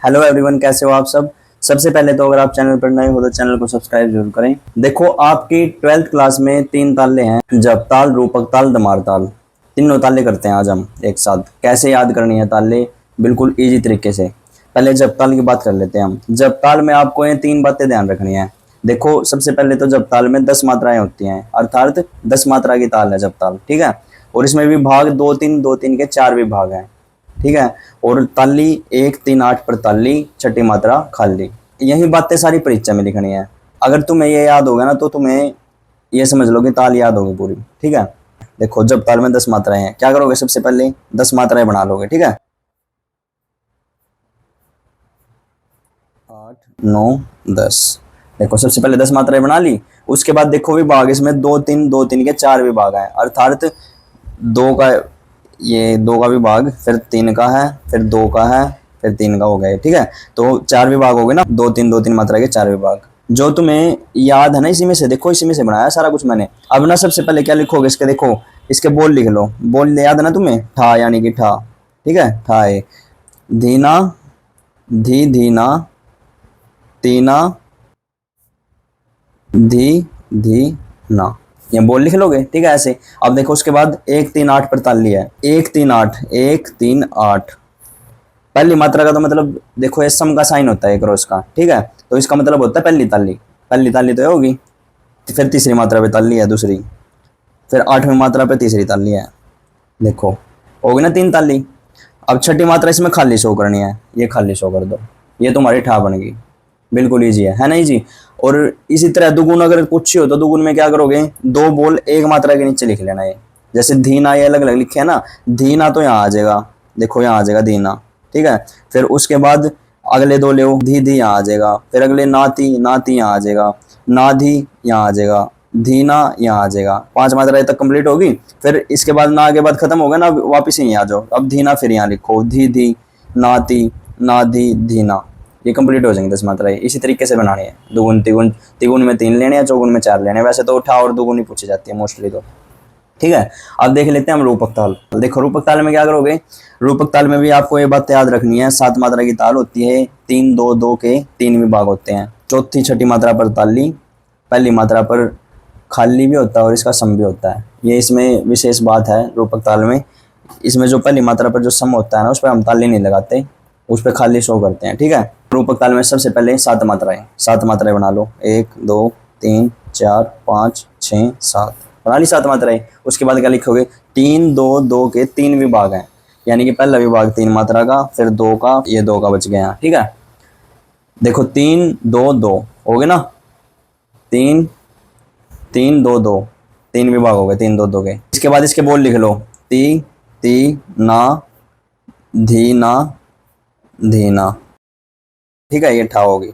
Hello everyone, कैसे हो आप सब। सबसे पहले तो अगर आप चैनल पर नए हो तो चैनल को सब्सक्राइब जरूर करें। देखो, आपकी 12th क्लास में 3 ताले हैं, जप ताल, रूपक ताल, दमार ताल। तीनों ताले करते हैं आज हम एक साथ। कैसे याद करनी है ताले, बिल्कुल इजी तरीके से। पहले जप ताल की बात कर लेते हैं हम। जप ताल में आपको ये 3 बातें ध्यान रखनी है। देखो, सबसे पहले तो जप ताल में 10 मात्राएं होती हैं, अर्थात 10 मात्रा की ताल है जप ताल, ठीक है। और इसमें विभाग दो तीन के 4 विभाग हैं, ठीक है। और ताली 1 3 8 पर ताली, छठी मात्रा खाली। यही बातें सारी परीक्षा में लिखनी है। अगर तुम्हें ये याद होगा ना तो तुम्हें ये समझ लो कि ताल याद होगी पूरी, ठीक है। देखो, जब ताल में 10 मात्राएं हैं, क्या करोगे, सबसे पहले 10 मात्राएं बना लोगे, ठीक है। 8 9 10। देखो, सबसे पहले 10 मात्राएं बना ली। उसके बाद देखो विभाग, इसमें दो तीन के 4 विभाग हैं, अर्थात दो का, ये 2 का विभाग, फिर 3 का है, फिर 2 का है, फिर 3 का हो गया, ठीक है। तो 4 विभाग हो गए ना, दो तीन मात्रा के 4 विभाग। जो तुम्हें याद है ना, इसी में से देखो, इसी में से बनाया सारा कुछ मैंने। अब ना सबसे पहले क्या लिखोगे, इसके देखो, इसके बोल लिख लो। बोल याद है ना तुम्हें, ठा यानी कि ठा, ठीक है। ठा है धीना, धी धीना, तीना, धी धी ना। ये बोल लिख लोगे, ठीक है, ऐसे। अब देखो, उसके बाद 1 3 8 पर ताली है। 1 3 8, 1 3 8। पहली मात्रा का तो मतलब देखो, ये सम का साइन होता है क्रॉस का, ठीक है। तो इसका मतलब होता है पहली ताली। पहली ताली तो ये होगी, फिर तीसरी मात्रा पे ताली है दूसरी, फिर 8वीं मात्रा पे तीसरी ताली है। देखो, होगी ना 3 ताली। अब छठी मात्रा इसमें खाली शो करनी है, ये खाली शो कर दो, ये तुम्हारी ठा बन गई। बिल्कुल ईजी है ना, ईजी। और इसी तरह दुगुन अगर पूछी हो तो दुगुन में क्या करोगे, 2 बोल एक मात्रा के नीचे लिख लेना। ये जैसे धीना, ये अलग अलग लिखे है ना, धीना तो यहाँ आ जाएगा, देखो यहाँ आ जाएगा धीना, ठीक है। फिर उसके बाद अगले 2 ले, धी धी यहाँ आ जाएगा, फिर अगले नाती, नाती यहाँ आ जाएगा, नाधी यहाँ आ जाएगा, धीना यहाँ आ जाएगा। 5 मात्राएं तक कंप्लीट होगी। फिर इसके बाद ना के बाद खत्म होगा ना, वापिस यहीं आ जाओ। अब धीना फिर यहाँ लिखो, धी धी, नाती, नाधी, धीना। ये कंप्लीट हो जाएंगे 10 मात्राएं। इसी तरीके से बनानी है। दुगुन तिगुन, तिगुन में 3 लेने हैं, चौगुन में 4 लेने हैं। वैसे तो उठा और दुगुन ही पूछी जाती है मोस्टली तो, ठीक है। अब देख लेते हैं हम रूपक ताल। देखो, रूपक ताल में क्या करोगे, रूपक ताल में भी आपको ये बात याद रखनी है। 7 मात्रा की ताल होती है, 3 2 2 के 3 विभाग होते हैं। चौथी छठी मात्रा पर ताली, पहली मात्रा पर खाली भी होता है और इसका सम भी होता है। ये इसमें विशेष बात है रूपक ताल में। इसमें जो पहली मात्रा पर जो सम होता है ना, उस पर हम ताली नहीं लगाते, उस पर खाली शो करते हैं, ठीक है। रूपक ताल में सबसे पहले 7 मात्राएं बना लो। 1 2 3 4 5 6 7, बना ली 7 मात्राएं। उसके बाद क्या लिखोगे, 3 2 2 के 3 विभाग हैं, यानी कि पहला विभाग 3 मात्रा का, फिर 2 का, ये 2 का बच गया, ठीक है। देखो, 3 2 2 हो गए ना, 3 3 2 2, 3 विभाग हो गए 3 2 2 के। इसके बाद इसके बोल लिख लो, ती ती ना, धी ना, धीना, ठीक है। ये ठा होगी,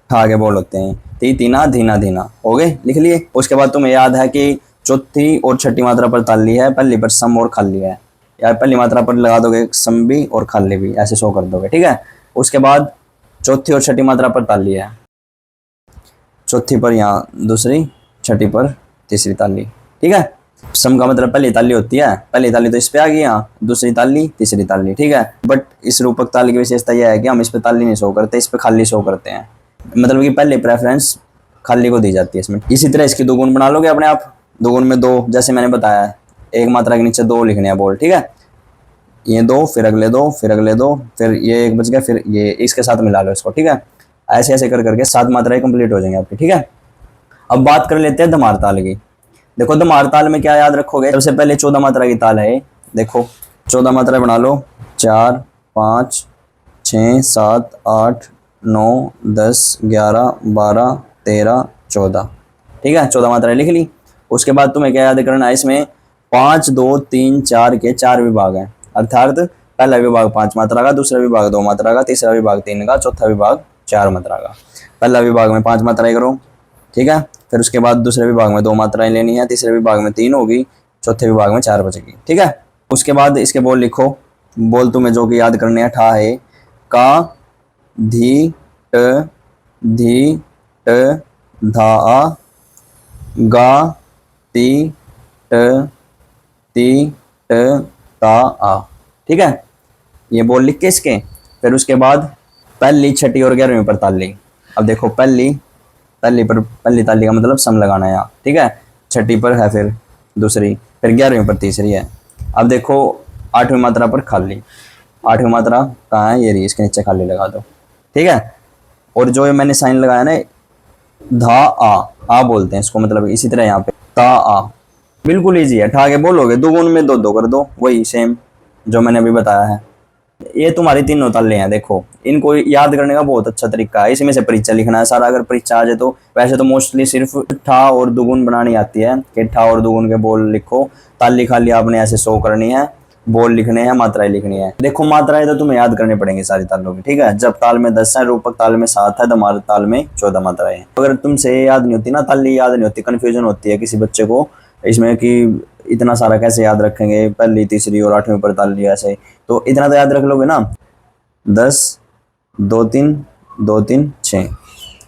ठा के बोल होते हैं, ती तीना धीना धीना, हो गए, लिख लिए। उसके बाद तुम्हें याद है कि चौथी और छठी मात्रा पर ताली है, पहली पर सम और खाली है, या पहली मात्रा पर लगा दोगे सम भी और खाली भी, ऐसे शो कर दोगे, ठीक है। उसके बाद चौथी और छठी मात्रा पर ताली है, चौथी पर यहाँ दूसरी, छठी पर तीसरी ताली, ठीक है। सम का मतलब पहली ताली होती है, पहली ताली तो इस पे आ गई, यहाँ दूसरी ताली, तीसरी ताली, ठीक है। बट इस रूपक ताल की विशेषता यह है कि हम इस पे ताली नहीं शो करते, इस पे खाली शो करते हैं। मतलब कि पहले प्रेफरेंस खाली को दी जाती है इसमें। इसी तरह इसकी दुगुन बना लोगे अपने आप। दुगुन में 2, जैसे मैंने बताया है, एक मात्रा के नीचे 2 लिखने हैं बोल, ठीक है। ये 2, फिर अगले 2, फिर अगले 2, फिर ये 1 बच गया, फिर ये इसके साथ मिला लो इसको, ठीक है। ऐसे ऐसे कर करके 7 मात्राएं कंप्लीट हो जाएंगे आपकी, ठीक है। अब बात कर लेते हैं धमार ताल की। देखो, धमार ताल में क्या याद रखोगे, सबसे पहले 14 मात्रा की ताल है। देखो, 14 मात्राएं बना लो, 4 5 6 7 8 9 10 11 12 13 14, ठीक है। 14 मात्राएं लिख ली। उसके बाद तुम्हें क्या याद करना है, इसमें 5 2 3 4 के 4 विभाग हैं, अर्थात पहला विभाग 5 मात्रा का, दूसरा विभाग 2 मात्रा का, तीसरा विभाग 3 का, चौथा विभाग 4 मात्रा का। पहला विभाग में 5 मात्राएं करो, ठीक है। फिर उसके बाद दूसरे विभाग में 2 मात्राएं लेनी है, तीसरे विभाग में 3 होगी, चौथे विभाग में 4 बचेगी, ठीक है। उसके बाद इसके बोल लिखो। बोल तुम्हें जो कि याद करने हैं, ठा है, का, धी ट, धी ट, धा आ, गा, ती ट, ती ट, ता आ, ठीक है। ये बोल लिख के इसके, फिर उसके बाद पहली, छठी और 11वीं पर ताली। अब देखो पहली, पहली ताली का मतलब सम लगाना है यहाँ, ठीक है। छठी पर है फिर दूसरी, फिर 11वीं पर तीसरी है। अब देखो 8वीं मात्रा पर खाली, 8वीं मात्रा कहाँ है, ये रही, इसके नीचे खाली लगा दो, ठीक है। और जो ये मैंने साइन लगाया ना, धा आ बोलते हैं इसको, मतलब इसी तरह यहाँ पे ता आ, बिल्कुल ईजी है, ठा के बोलोगे, दो गुण में दो दो कर दो, वही सेम जो मैंने अभी बताया है। ये तुम्हारी तीनों ताले हैं, देखो इनको याद करने का बहुत अच्छा तरीका है। इसमें से परीक्षा लिखना है सारा, अगर परीक्षा आ जाए तो। वैसे तो मोस्टली सिर्फ ठा और दुगुन बनानी आती है, कि ठा और दुगुन के बोल लिखो, ताली खाली आपने ऐसे शो करनी है, बोल लिखने हैं, मात्राएं लिखनी है। देखो मात्राएं तो तुम्हें याद करने पड़ेंगे सारी तालों की, ठीक है। जब ताल में 10 है, रूपक ताल में 7 है, दमार ताल में 14 मात्राएं हैं। अगर तुमसे याद नहीं होती ना, ताली याद नहीं होती, कंफ्यूजन होती है किसी बच्चे को इसमें कि इतना सारा कैसे याद रखेंगे, पहली तीसरी और 8वीं पर ताली ऐसे, तो इतना तो याद रख लोगे ना, 10 2 3 2 3 6,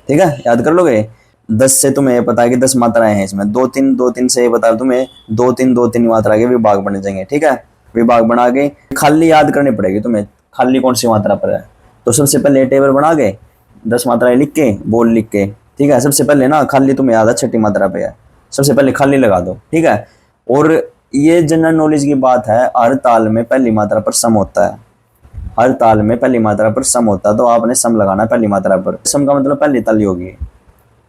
ठीक है, याद कर लोगे। 10 से तुम्हें ये पता है कि 10 मात्राएं हैं इसमें, 2 3 से ये पता है तुम्हें 2 3 मात्रा के विभाग बन जाएंगे, ठीक है। विभाग बना के खाली याद करनी पड़ेगी तुम्हें, खाली कौन सी मात्रा पर है। तो सबसे पहले टेबल बना के 10 मात्राएं लिख के, बोल लिख के, ठीक है। सबसे पहले ना खाली तुम्हें याद है छठी मात्रा पे है, सबसे पहले खाली लगा दो, ठीक है। और ये जनरल नॉलेज की बात है, हर ताल में पहली मात्रा पर सम होता है, हर ताल में पहली मात्रा पर सम होता है, तो आपने सम लगाना है पहली मात्रा पर। सम का मतलब पहली ताली होगी,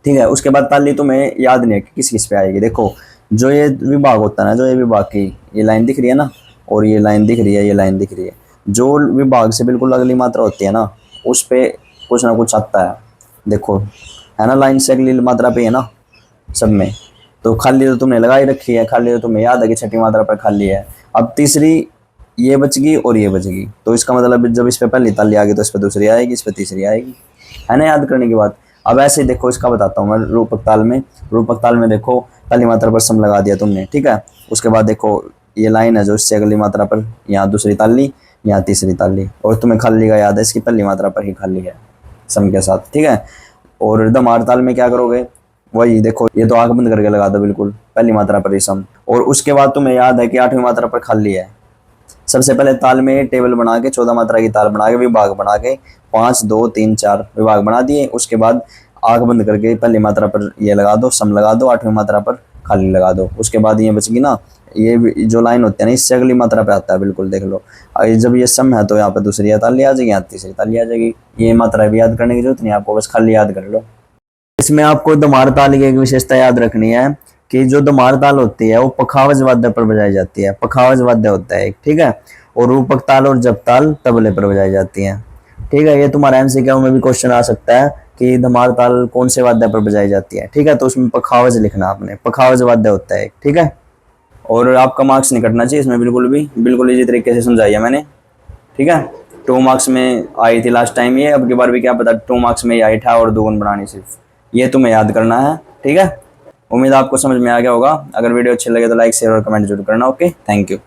ठीक है। उसके बाद ताली तुम्हें याद नहीं है कि किस किस पे आएगी। देखो जो ये विभाग होता है ना, जो ये विभाग की ये लाइन दिख रही है ना, और ये लाइन दिख रही है, ये लाइन दिख रही है, जो विभाग से बिल्कुल अगली मात्रा होती है ना, उस पे कुछ ना कुछ आता है, देखो है ना, लाइन से अगली मात्रा पे है ना सब में। तो खाली तो तुमने लगाई रखी है, खाली तो तुम्हें याद है कि छठी मात्रा पर खाली है। अब तीसरी ये बचगी और ये बचगी, तो इसका मतलब जब इस पे पहली ताली आ गई तो इस पे दूसरी आएगी, इस पे तीसरी आएगी, है ना, याद करने की बात। अब ऐसे ही देखो, इसका बताता हूँ मैं, रूपक ताल में, रूपक ताल में देखो पहली मात्रा पर सम लगा दिया तुमने, ठीक है। उसके बाद देखो ये लाइन है जो इससे अगली मात्रा पर, यहाँ दूसरी ताली, यहाँ तीसरी ताली, और तुम्हें खाली का याद है इसकी पहली मात्रा पर ही खाली है सम के साथ, ठीक है। और दमार ताल में क्या करोगे, वही देखो, ये तो आंख बंद करके लगा दो बिल्कुल, पहली मात्रा पर ही सम। और उसके बाद तुम्हें याद है कि 8वीं मात्रा पर खाली है। सबसे पहले ताल में टेबल बना के 14 मात्रा की ताल बना के विभाग बना के 5 2 3 4 विभाग बना दिए। उसके बाद आंख बंद करके पहली मात्रा पर ये लगा दो, सम लगा दो, 8वीं मात्रा पर खाली लगा दो। उसके बाद ये बचगी ना, ये जो लाइन होती है ना, इससे अगली मात्रा पे आता है, बिल्कुल देख लो। जब ये सम है तो यहाँ पे दूसरी ताली आ जाएगी, यहाँ तीसरी ताली आ जाएगी। ये मात्रा भी याद करने की जरूरत नहीं आपको, बस खाली याद कर लो। इसमें आपको दमार ताल की एक विशेषता याद रखनी है कि जो दमार ताल होती है वो पखावज वाद्य पर बजाई जाती है, पखावज वाद्य होता है एक, ठीक है। और रूपक ताल और जप ताल तबले पर बजाई जाती है, ठीक है। ये तुम्हारा एमसीक्यू में भी क्वेश्चन आ सकता है कि धमार ताल कौन से वाद्य पर बजाई जाती है, ठीक है। तो उसमें पखावज लिखना आपने, पखावज वाद्य होता है, ठीक है। और आपका मार्क्स नहीं कटना चाहिए इसमें बिल्कुल भी, बिल्कुल इसी तरीके से समझाइए मैंने, ठीक है। 2 मार्क्स में आई थी लास्ट टाइम ये, अब की बार भी क्या पता 2 मार्क्स में ही आई था, और दोगुन बनानी सिर्फ, ये तुम्हें याद करना है, ठीक है। उम्मीद आपको समझ में आ गया होगा। अगर वीडियो अच्छी लगे तो लाइक शेयर और कमेंट जरूर करना। Okay, thank you.